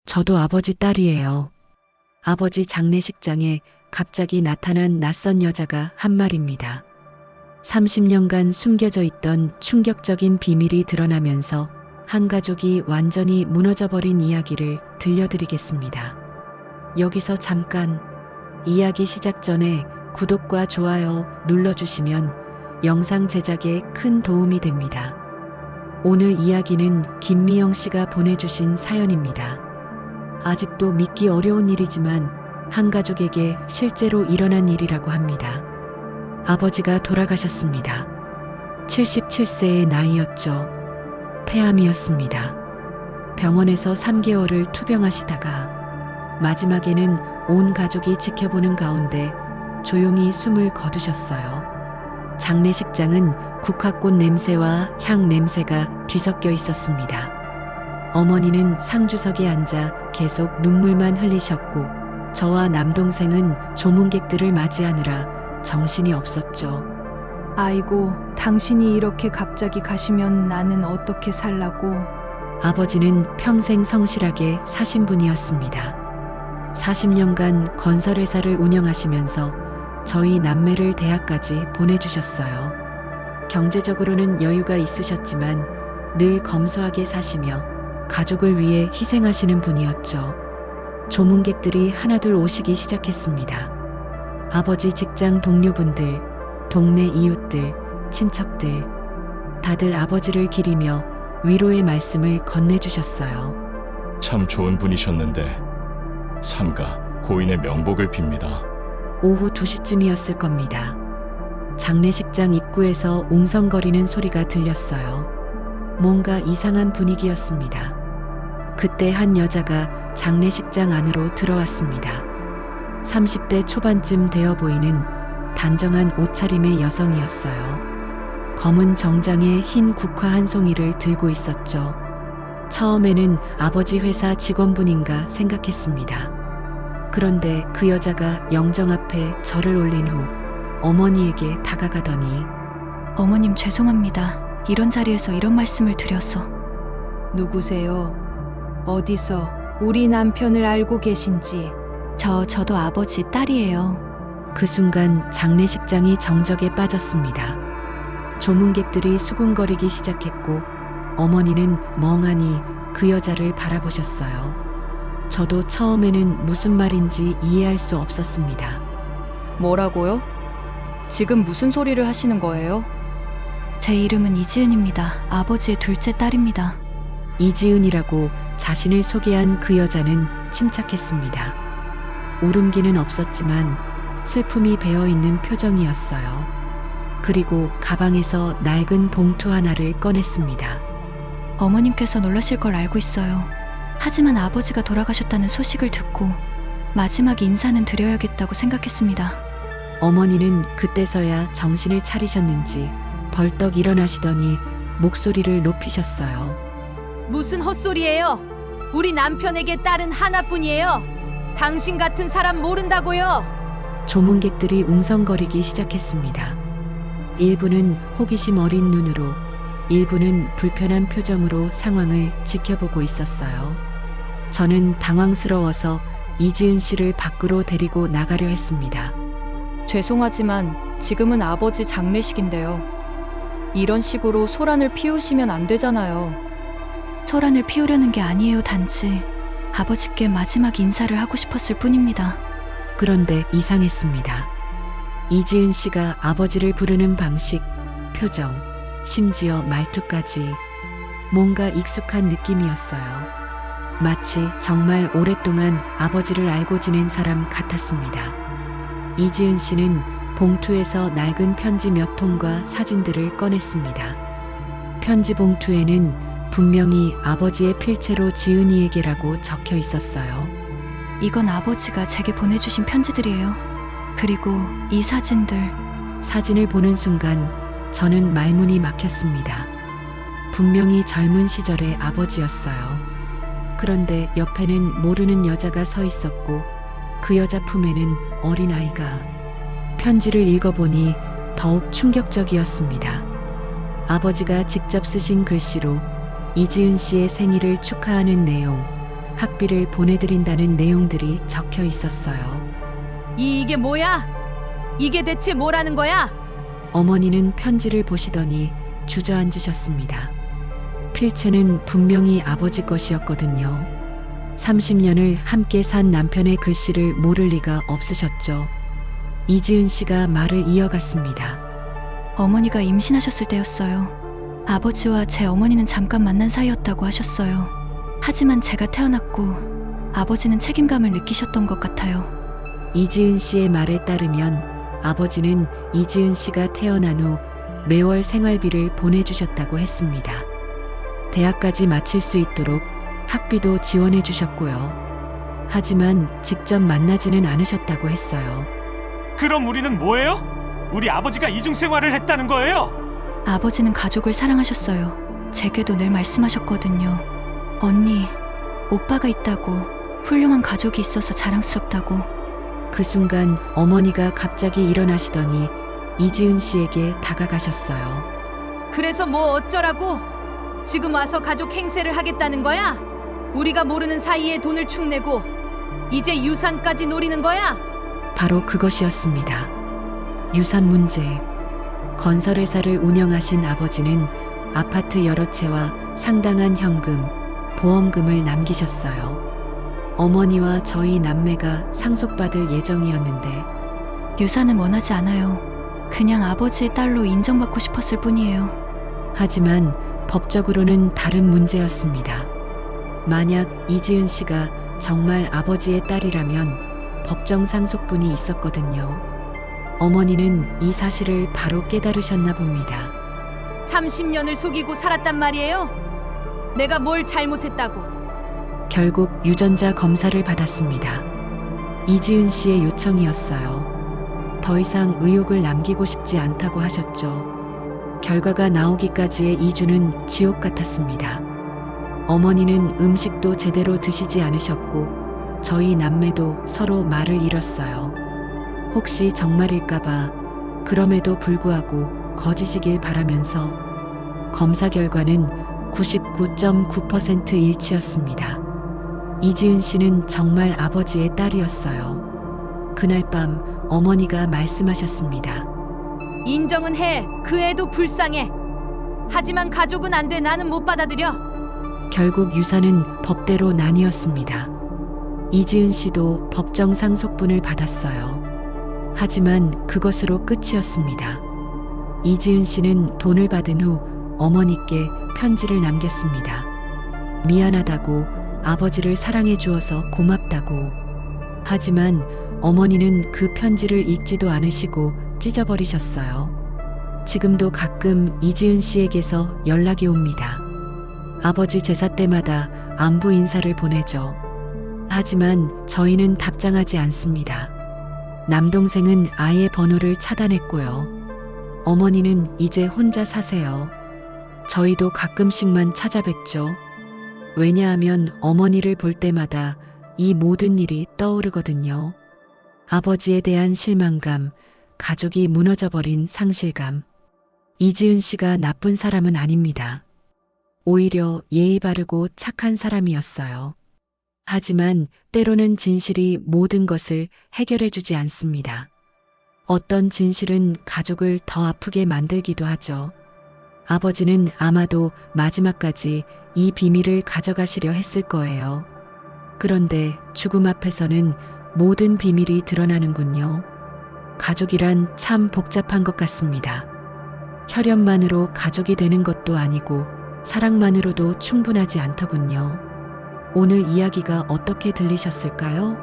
저도 아버지 딸이에요. 아버지 장례식장에 갑자기 나타난 낯선 여자가 한 말입니다. 30년간 숨겨져 있던 충격적인 비밀이 드러나면서 한 가족이 완전히 무너져버린 이야기를 들려드리겠습니다. 여기서 잠깐, 이야기 시작 전에 구독과 좋아요 눌러주시면 영상 제작에 큰 도움이 됩니다. 오늘 이야기는 김미영 씨가 보내주신 사연입니다. 아직도 믿기 어려운 일이지만 한 가족에게 실제로 일어난 일이라고 합니다. 아버지가 돌아가셨습니다. 77세의 나이였죠. 폐암이었습니다. 병원에서 3개월을 투병하시다가 마지막에는 온 가족이 지켜보는 가운데 조용히 숨을 거두셨어요. 장례식장은 국화꽃 냄새와 향 냄새가 뒤섞여 있었습니다. 어머니는 상주석에 앉아 계속 눈물만 흘리셨고 저와 남동생은 조문객들을 맞이하느라 정신이 없었죠. 아이고, 당신이 이렇게 갑자기 가시면 나는 어떻게 살라고. 아버지는 평생 성실하게 사신 분이었습니다. 40년간 건설회사를 운영하시면서 저희 남매를 대학까지 보내주셨어요. 경제적으로는 여유가 있으셨지만 늘 검소하게 사시며 가족을 위해 희생하시는 분이었죠. 조문객들이 하나둘 오시기 시작했습니다. 아버지 직장 동료분들, 동네 이웃들, 친척들, 다들 아버지를 기리며 위로의 말씀을 건네주셨어요. 참 좋은 분이셨는데 삼가 고인의 명복을 빕니다. 오후 2시쯤이었을 겁니다. 장례식장 입구에서 웅성거리는 소리가 들렸어요. 뭔가 이상한 분위기였습니다. 그때 한 여자가 장례식장 안으로 들어왔습니다. 30대 초반쯤 되어 보이는 단정한 옷차림의 여성이었어요. 검은 정장에 흰 국화 한 송이를 들고 있었죠. 처음에는 아버지 회사 직원분인가 생각했습니다. 그런데 그 여자가 영정 앞에 절을 올린 후 어머니에게 다가가더니 어머님 죄송합니다. 이런 자리에서 이런 말씀을 드려서. 누구세요? 어디서 우리 남편을 알고 계신지. 저도 아버지 딸이에요. 그 순간 장례식장이 정적에 빠졌습니다. 조문객들이 수군거리기 시작했고 어머니는 멍하니 그 여자를 바라보셨어요. 저도 처음에는 무슨 말인지 이해할 수 없었습니다. 뭐라고요? 지금 무슨 소리를 하시는 거예요? 제 이름은 이지은입니다. 아버지의 둘째 딸입니다. 이지은이라고 자신을 소개한 그 여자는 침착했습니다. 울음기는 없었지만 슬픔이 배어있는 표정이었어요. 그리고 가방에서 낡은 봉투 하나를 꺼냈습니다. 어머님께서 놀라실 걸 알고 있어요. 하지만 아버지가 돌아가셨다는 소식을 듣고 마지막 인사는 드려야겠다고 생각했습니다. 어머니는 그때서야 정신을 차리셨는지 벌떡 일어나시더니 목소리를 높이셨어요. 무슨 헛소리예요? 우리 남편에게 딸은 하나뿐이에요. 당신 같은 사람 모른다고요. 조문객들이 웅성거리기 시작했습니다. 일부는 호기심 어린 눈으로, 일부는 불편한 표정으로 상황을 지켜보고 있었어요. 저는 당황스러워서 이지은 씨를 밖으로 데리고 나가려 했습니다. 죄송하지만 지금은 아버지 장례식인데요. 이런 식으로 소란을 피우시면 안 되잖아요. 소란을 피우려는 게 아니에요. 단지 아버지께 마지막 인사를 하고 싶었을 뿐입니다. 그런데 이상했습니다. 이지은 씨가 아버지를 부르는 방식, 표정, 심지어 말투까지 뭔가 익숙한 느낌이었어요. 마치 정말 오랫동안 아버지를 알고 지낸 사람 같았습니다. 이지은 씨는 봉투에서 낡은 편지 몇 통과 사진들을 꺼냈습니다. 편지 봉투에는 분명히 아버지의 필체로 지은이에게라고 적혀 있었어요. 이건 아버지가 제게 보내주신 편지들이에요. 그리고 이 사진들. 사진을 보는 순간 저는 말문이 막혔습니다. 분명히 젊은 시절의 아버지였어요. 그런데 옆에는 모르는 여자가 서 있었고 그 여자 품에는 어린아이가. 편지를 읽어보니 더욱 충격적이었습니다. 아버지가 직접 쓰신 글씨로 이지은 씨의 생일을 축하하는 내용, 학비를 보내드린다는 내용들이 적혀 있었어요. 이게 뭐야? 이게 대체 뭐라는 거야? 어머니는 편지를 보시더니 주저앉으셨습니다. 필체는 분명히 아버지 것이었거든요. 30년을 함께 산 남편의 글씨를 모를 리가 없으셨죠. 이지은 씨가 말을 이어갔습니다. 어머니가 임신하셨을 때였어요. 아버지와 제 어머니는 잠깐 만난 사이였다고 하셨어요. 하지만 제가 태어났고 아버지는 책임감을 느끼셨던 것 같아요. 이지은 씨의 말에 따르면 아버지는 이지은 씨가 태어난 후 매월 생활비를 보내주셨다고 했습니다. 대학까지 마칠 수 있도록 학비도 지원해 주셨고요. 하지만 직접 만나지는 않으셨다고 했어요. 그럼 우리는 뭐예요? 우리 아버지가 이중 생활을 했다는 거예요? 아버지는 가족을 사랑하셨어요. 제게도 늘 말씀하셨거든요. 언니, 오빠가 있다고, 훌륭한 가족이 있어서 자랑스럽다고. 그 순간 어머니가 갑자기 일어나시더니 이지은 씨에게 다가가셨어요. 그래서 뭐 어쩌라고? 지금 와서 가족 행세를 하겠다는 거야? 우리가 모르는 사이에 돈을 축 내고 이제 유산까지 노리는 거야? 바로 그것이었습니다. 유산 문제. 건설회사를 운영하신 아버지는 아파트 여러 채와 상당한 현금, 보험금을 남기셨어요. 어머니와 저희 남매가 상속받을 예정이었는데 유산은 원하지 않아요. 그냥 아버지의 딸로 인정받고 싶었을 뿐이에요. 하지만 법적으로는 다른 문제였습니다. 만약 이지은 씨가 정말 아버지의 딸이라면 법정 상속분이 있었거든요. 어머니는 이 사실을 바로 깨달으셨나 봅니다. 30년을 속이고 살았단 말이에요? 내가 뭘 잘못했다고? 결국 유전자 검사를 받았습니다. 이지은 씨의 요청이었어요. 더 이상 의혹을 남기고 싶지 않다고 하셨죠. 결과가 나오기까지의 2주는 지옥 같았습니다. 어머니는 음식도 제대로 드시지 않으셨고 저희 남매도 서로 말을 잃었어요. 혹시 정말일까봐 그럼에도 불구하고 거짓이길 바라면서 검사 결과는 99.9% 일치였습니다. 이지은 씨는 정말 아버지의 딸이었어요. 그날 밤 어머니가 말씀하셨습니다. 인정은 해. 그 애도 불쌍해. 하지만 가족은 안 돼. 나는 못 받아들여. 결국 유산은 법대로 나뉘었습니다. 이지은 씨도 법정 상속분을 받았어요. 하지만 그것으로 끝이었습니다. 이지은 씨는 돈을 받은 후 어머니께 편지를 남겼습니다. 미안하다고, 아버지를 사랑해 주어서 고맙다고. 하지만 어머니는 그 편지를 읽지도 않으시고 찢어버리셨어요. 지금도 가끔 이지은 씨에게서 연락이 옵니다. 아버지 제사 때마다 안부 인사를 보내죠. 하지만 저희는 답장하지 않습니다. 남동생은 아예 번호를 차단했고요. 어머니는 이제 혼자 사세요. 저희도 가끔씩만 찾아뵙죠. 왜냐하면 어머니를 볼 때마다 이 모든 일이 떠오르거든요. 아버지에 대한 실망감, 가족이 무너져버린 상실감. 이지은 씨가 나쁜 사람은 아닙니다. 오히려 예의 바르고 착한 사람이었어요. 하지만 때로는 진실이 모든 것을 해결해주지 않습니다. 어떤 진실은 가족을 더 아프게 만들기도 하죠. 아버지는 아마도 마지막까지 이 비밀을 가져가시려 했을 거예요. 그런데 죽음 앞에서는 모든 비밀이 드러나는군요. 가족이란 참 복잡한 것 같습니다. 혈연만으로 가족이 되는 것도 아니고 사랑만으로도 충분하지 않더군요. 오늘 이야기가 어떻게 들리셨을까요?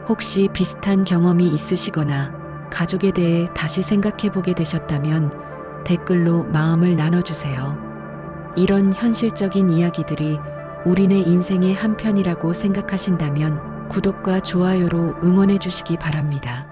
혹시 비슷한 경험이 있으시거나 가족에 대해 다시 생각해보게 되셨다면 댓글로 마음을 나눠주세요. 이런 현실적인 이야기들이 우리네 인생의 한 편이라고 생각하신다면 구독과 좋아요로 응원해 주시기 바랍니다.